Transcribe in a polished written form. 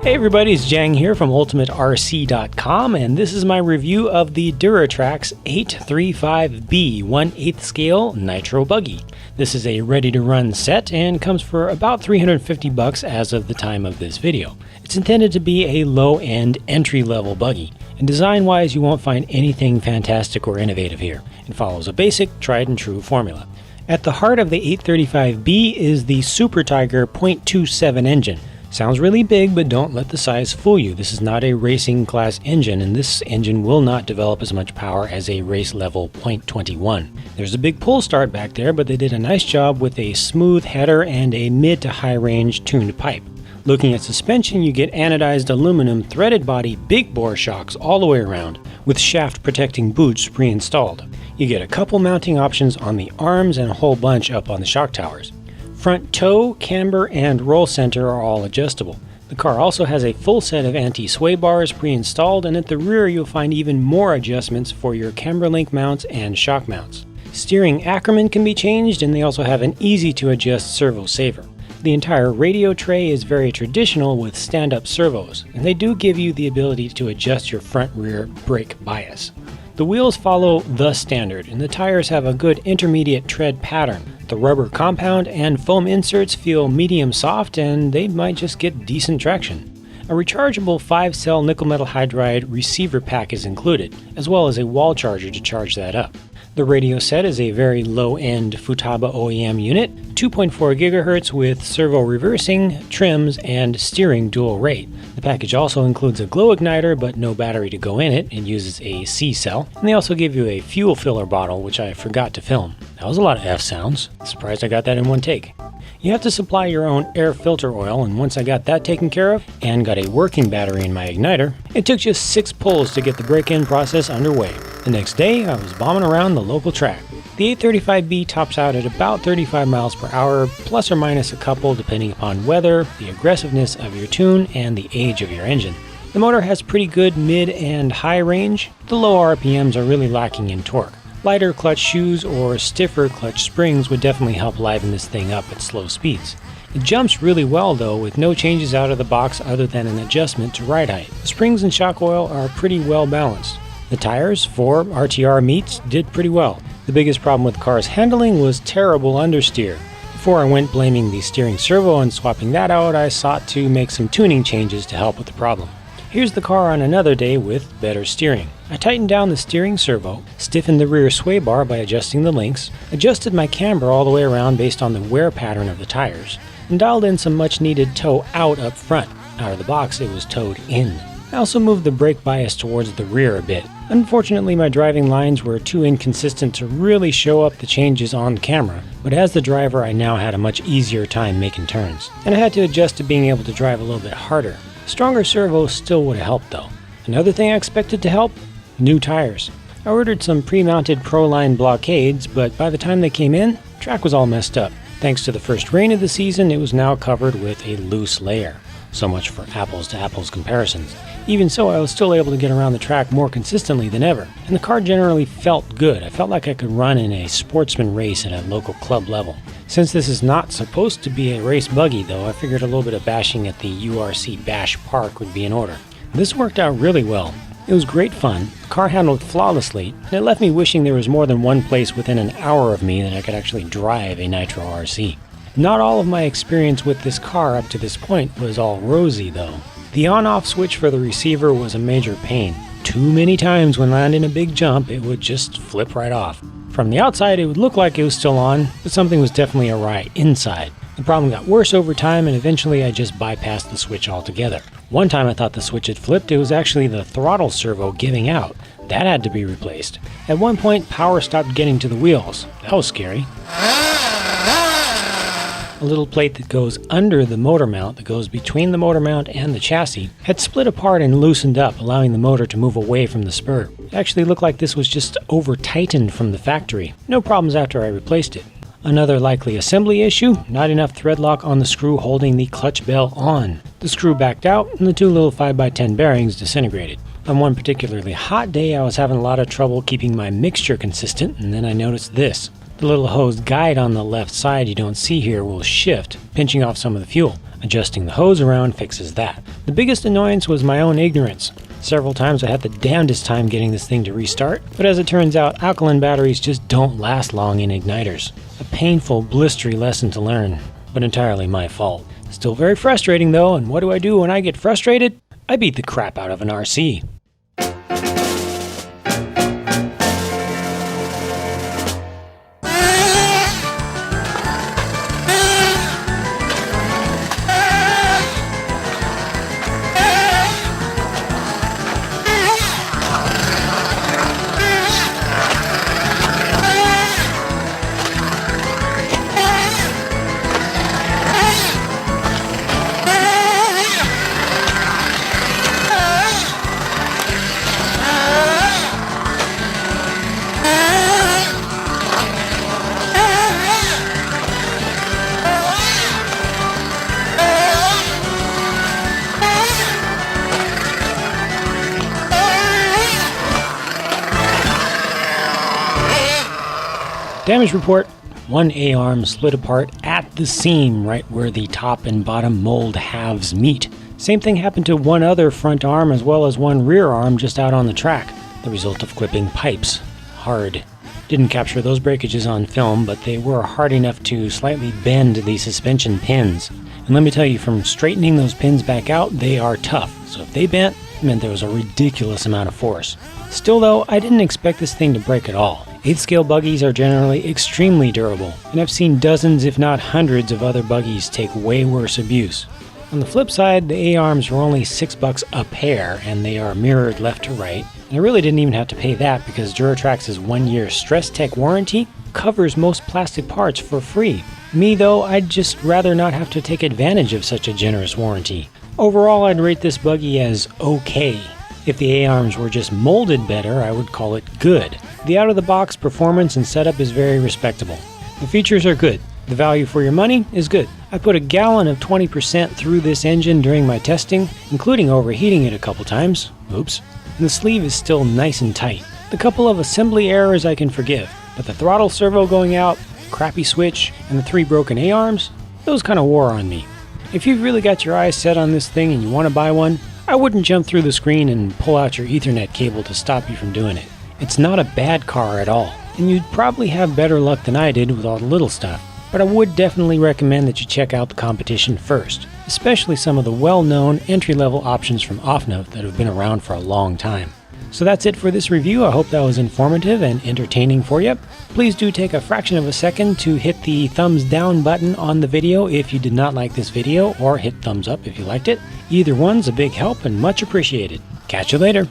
Hey everybody, it's Jang here from UltimateRC.com, and this is my review of the Duratrax 835B 1/8 scale Nitro buggy. This is a ready-to-run set and comes for about $350 as of the time of this video. It's intended to be a low-end, entry-level buggy, and design-wise you won't find anything fantastic or innovative here. It follows a basic, tried-and-true formula. At the heart of the 835B is the Super Tiger .27 engine. Sounds really big, but don't let the size fool you. This is not a racing class engine, and this engine will not develop as much power as a race level .21. There's a big pull start back there, but they did a nice job with a smooth header and a mid to high range tuned pipe. Looking at suspension, you get anodized aluminum threaded body big bore shocks all the way around, with shaft protecting boots pre-installed. You get a couple mounting options on the arms and a whole bunch up on the shock towers. Front toe, camber, and roll center are all adjustable. The car also has a full set of anti-sway bars pre-installed, and at the rear you'll find even more adjustments for your camber link mounts and shock mounts. Steering Ackerman can be changed, and they also have an easy-to-adjust servo saver. The entire radio tray is very traditional with stand-up servos, and they do give you the ability to adjust your front-rear brake bias. The wheels follow the standard, and the tires have a good intermediate tread pattern. The rubber compound and foam inserts feel medium soft, and they might just get decent traction. A rechargeable 5-cell nickel metal hydride receiver pack is included, as well as a wall charger to charge that up. The radio set is a very low-end Futaba OEM unit, 2.4 GHz with servo reversing, trims, and steering dual rate. The package also includes a glow igniter, but no battery to go in it. It uses a C-cell, and they also give you a fuel filler bottle, which I forgot to film. That was a lot of F sounds. Surprised I got that in one take. You have to supply your own air filter oil, and once I got that taken care of and got a working battery in my igniter, it took just 6 pulls to get the break-in process underway. The next day, I was bombing around the local track. The 835B tops out at about 35 miles per hour, plus or minus a couple depending upon weather, the aggressiveness of your tune, and the age of your engine. The motor has pretty good mid and high range. The low RPMs are really lacking in torque. Lighter clutch shoes or stiffer clutch springs would definitely help liven this thing up at slow speeds. It jumps really well though, with no changes out of the box other than an adjustment to ride height. The springs and shock oil are pretty well balanced. The tires, for RTR meets, did pretty well. The biggest problem with the car's handling was terrible understeer. Before I went blaming the steering servo and swapping that out, I sought to make some tuning changes to help with the problem. Here's the car on another day with better steering. I tightened down the steering servo, stiffened the rear sway bar by adjusting the links, adjusted my camber all the way around based on the wear pattern of the tires, and dialed in some much needed toe out up front. Out of the box it was towed in. I also moved the brake bias towards the rear a bit. Unfortunately, my driving lines were too inconsistent to really show up the changes on camera, but as the driver I now had a much easier time making turns, and I had to adjust to being able to drive a little bit harder. Stronger servos still would have helped though. Another thing I expected to help? New tires. I ordered some pre-mounted Proline blockades, but by the time they came in, the track was all messed up. Thanks to the first rain of the season, it was now covered with a loose layer. So much for apples to apples comparisons. Even so, I was still able to get around the track more consistently than ever, and the car generally felt good. I felt like I could run in a sportsman race at a local club level. Since this is not supposed to be a race buggy though, I figured a little bit of bashing at the URC Bash Park would be in order. This worked out really well. It was great fun, the car handled flawlessly, and it left me wishing there was more than one place within an hour of me that I could actually drive a Nitro RC. Not all of my experience with this car up to this point was all rosy though. The on-off switch for the receiver was a major pain. Too many times when landing a big jump, it would just flip right off. From the outside, it would look like it was still on, but something was definitely awry inside. The problem got worse over time, and eventually I just bypassed the switch altogether. One time I thought the switch had flipped, it was actually the throttle servo giving out. That had to be replaced. At one point, power stopped getting to the wheels. That was scary. A little plate that goes under the motor mount, that goes between the motor mount and the chassis, had split apart and loosened up, allowing the motor to move away from the spur. It actually looked like this was just over-tightened from the factory. No problems after I replaced it. Another likely assembly issue, not enough thread lock on the screw holding the clutch bell on. The screw backed out and the two little 5x10 bearings disintegrated. On one particularly hot day, I was having a lot of trouble keeping my mixture consistent, and then I noticed this. The little hose guide on the left side you don't see here will shift, pinching off some of the fuel. Adjusting the hose around fixes that. The biggest annoyance was my own ignorance. Several times I had the damnedest time getting this thing to restart, but as it turns out, alkaline batteries just don't last long in igniters. A painful, blistery lesson to learn, but entirely my fault. Still very frustrating though, and what do I do when I get frustrated? I beat the crap out of an RC. Damage report. One A-arm split apart at the seam right where the top and bottom mold halves meet. Same thing happened to one other front arm as well as one rear arm just out on the track, the result of clipping pipes. Hard. Didn't capture those breakages on film, but they were hard enough to slightly bend the suspension pins. And let me tell you, from straightening those pins back out, they are tough. So if they bent, it meant there was a ridiculous amount of force. Still though, I didn't expect this thing to break at all. 8th scale buggies are generally extremely durable, and I've seen dozens if not hundreds of other buggies take way worse abuse. On the flip side, the A-arms were only $6 a pair, and they are mirrored left to right, and I really didn't even have to pay that because Duratrax's 1-year Stress Tech warranty covers most plastic parts for free. Me though, I'd just rather not have to take advantage of such a generous warranty. Overall, I'd rate this buggy as okay. If the A-arms were just molded better, I would call it good. The out-of-the-box performance and setup is very respectable. The features are good. The value for your money is good. I put a gallon of 20% through this engine during my testing, including overheating it a couple times. Oops. And the sleeve is still nice and tight. The couple of assembly errors I can forgive, but the throttle servo going out, crappy switch, and the 3 broken A-arms, those kind of wore on me. If you've really got your eyes set on this thing and you want to buy one, I wouldn't jump through the screen and pull out your Ethernet cable to stop you from doing it. It's not a bad car at all, and you'd probably have better luck than I did with all the little stuff. But I would definitely recommend that you check out the competition first, especially some of the well-known entry-level options from Offnote that have been around for a long time. So that's it for this review. I hope that was informative and entertaining for you. Please do take a fraction of a second to hit the thumbs down button on the video if you did not like this video, or hit thumbs up if you liked it. Either one's a big help and much appreciated. Catch you later.